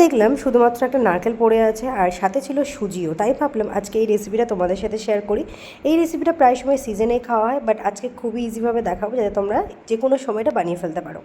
দেখলাম শুধুমাত্র একটা নারকেল পড়ে আছে আর সাথে ছিল সুজিও, তাই ভাবলাম আজকে এই রেসিপিটা তোমাদের সাথে শেয়ার করি। এই রেসিপিটা প্রায় সময় সিজনেই খাওয়া হয়, বাট আজকে খুবই ইজিভাবে দেখাবো যাতে তোমরা যে কোনো সময়টা বানিয়ে ফেলতে পারো।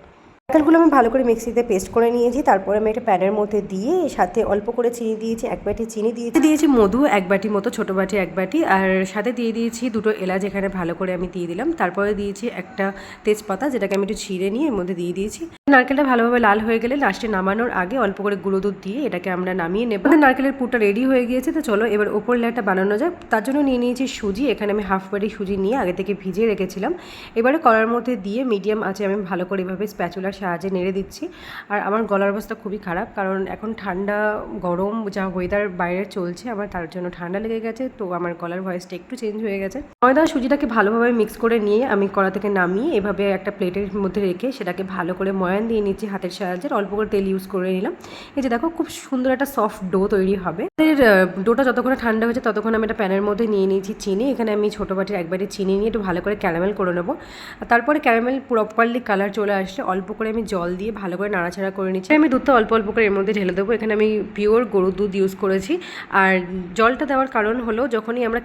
নারকেলগুলো আমি ভালো করে মিক্সিতে পেস্ট করে নিয়েছি, তারপরে আমি একটা প্যানের মধ্যে দিয়ে সাথে অল্প করে চিনি দিয়েছি, এক বাটি চিনি দিয়েছি মধু এক বাটি মতো, ছোটো বাটি এক বাটি, আর সাথে দিয়ে দিয়েছি দুটো এলাচ এখানে ভালো করে আমি দিয়ে দিলাম। তারপরে দিয়েছি একটা তেজপাতা, যেটাকে আমি একটু ছিঁড়ে নিয়ে এর মধ্যে দিয়ে দিয়েছি। নারকেলটা ভালোভাবে লাল হয়ে গেলে লাস্টে নামানোর আগে অল্প করে গুঁড়ো দুধ দিয়ে এটাকে আমরা নামিয়ে নেব। নারকেলের পুরটা রেডি হয়ে গিয়েছে, তো চলো এবার ওপর লেয়ারটা বানানো যায়। তার জন্য নিয়ে নিয়েছি সুজি, এখানে আমি হাফ বাটি সুজি নিয়ে আগে থেকে ভিজিয়ে রেখেছিলাম। এবারে কড়ার মধ্যে দিয়ে মিডিয়াম আছে আমি ভালো করে এভাবে স্প্যাচুলার সাহায্যে নেড়ে দিচ্ছি। আর আমার গলার অবস্থা খুবই খারাপ, কারণ এখন ঠান্ডা গরম যা ওয়েদার বাইরে চলছে, আমার তার জন্য ঠান্ডা লেগে গেছে, তো আমার গলার ভয়েসটা একটু চেঞ্জ হয়ে গেছে। ময়দা সুজিটাকে ভালোভাবে মিক্স করে নিয়ে আমি কড়া থেকে নামিয়ে এভাবে একটা প্লেটের মধ্যে রেখে সেটাকে ভালো করে ময়ান দিয়ে নিচ্ছি হাতের সাহায্যে। অল্প করে তেল ইউজ করে নিলাম। এই যে দেখো খুব সুন্দর একটা সফট ডো তৈরি হবে। ডোটা যতক্ষণ ঠান্ডা হয়েছে ততক্ষণ আমি একটা প্যানের মধ্যে নিয়ে নিয়েছি চিনি। এখানে আমি ছোটো বাটির এক বাটি চিনি নিয়ে একটু ভালো করে ক্যারামেল করে নেবো। তারপরে ক্যারামেল প্রপারলি কালার চলে আসলে অল্প করে আমি জল দিয়ে ভালো করে নাড়াচাড়া করে নিচ্ছি। আমি দুধটা অল্প অল্প করে এর মধ্যে ঢেলে দেবো। এখানে আমি পিওর গরুর দুধ ইউজ করেছি। আর জলটা দেওয়ার কারণ হলো যখনই আমরা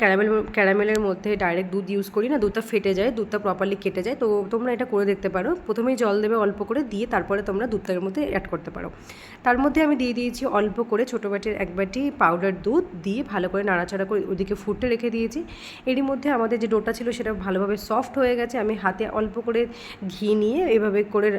ক্যারামেলের মধ্যে ডাইরেক্ট দুধ ইউজ করি না, দুধটা ফেটে যায়, দুধটা প্রপারলি কেটে যায়। তো তোমরা এটা করে দেখতে পারো। প্রথমেই জল দেবে অল্প করে, দিয়ে তারপরে তোমরা দুধটার মধ্যে অ্যাড করতে পারো। তার মধ্যে আমি দিয়ে দিয়েছি অল্প করে ছোটো বাটির এক বাটি পাউডার দুধ দিয়ে ভালো করে নাড়াচাড়া করে ওদিকে ফুটতে রেখে দিয়েছি। এরই মধ্যে আমাদের যে ডোটা ছিল সেটা ভালোভাবে সফট হয়ে গেছে। আমি হাতে অল্প করে ঘি নিয়ে এভাবে করে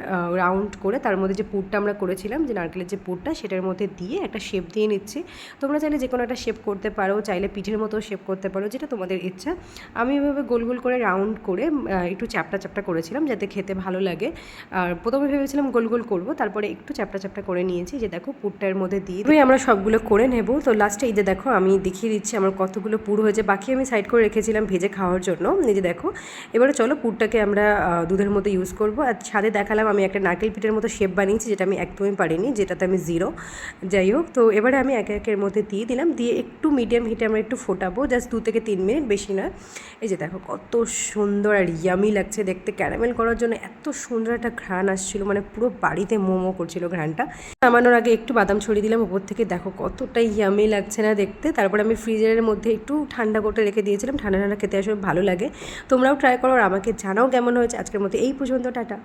রাউন্ড করে তার মধ্যে যে পুরটা আমরা করেছিলাম, যে নারকেলের যে পুরটা, সেটার মধ্যে দিয়ে একটা শেপ দিয়ে নিচ্ছি। তোমরা চাইলে যে কোনো একটা শেপ করতে পারো, চাইলে পিঠের মতো শেপ করতে পারো, যেটা তোমাদের ইচ্ছা। আমি এভাবে গোল গোল করে রাউন্ড করে একটু চ্যাপটা চ্যাপটা করেছিলাম যাতে খেতে ভালো লাগে। আর প্রথমে ভেবেছিলাম গোল গোল করবো, তারপরে একটু চ্যাপটা চ্যাপটা করে নিয়েছি। যে দেখো পুরটার মধ্যে দিয়ে আমরা সবগুলো করে নেব। তো লাস্টে এই যে দেখো আমি দেখিয়ে দিচ্ছি আমার কতগুলো পুর হয়েছে, বাকি আমি সাইড করে রেখেছিলাম ভেজে খাওয়ার জন্য। এই যে দেখো এবারে চলো পুরটাকে আমরা দুধের মধ্যে ইউজ করবো। আর সাথে দেখালাম আমি একটা নারকেল পিঠের মতো শেপ বানিয়েছি, যেটা আমি একদমই পারিনি, যেটাতে আমি জিরো। যাই হোক, তো এবারে আমি একে একের মধ্যে দিয়ে দিলাম, দিয়ে একটু মিডিয়াম হিটে আমরা একটু ফোটাবো, জাস্ট 2 থেকে 3 মিনিট, বেশি না। এই যে দেখো কত সুন্দর আর ইয়ামি লাগছে দেখতে। ক্যারামেল করার জন্য এত সুন্দর একটা ঘ্রাণ আসছিল, মানে পুরো বাড়িতে মোমো করছিল ঘ্রাণটা। নামানোর আগে একটু বাদাম ছড়িয়ে দিলাম উপর থেকে, দেখো কতটা ইয়ামি লাগছে না দেখতে। তারপর আমি ফ্রিজের মধ্যে একটু ঠান্ডা করতে রেখে দিয়েছিলাম, ঠান্ডা ঠান্ডা খেতে আসলে ভালো লাগে। তোমরাও ট্রাই করো আর আমাকে জানাও কেমন হয়েছে। আজকের মতো এই পর্যন্ত, টাটা।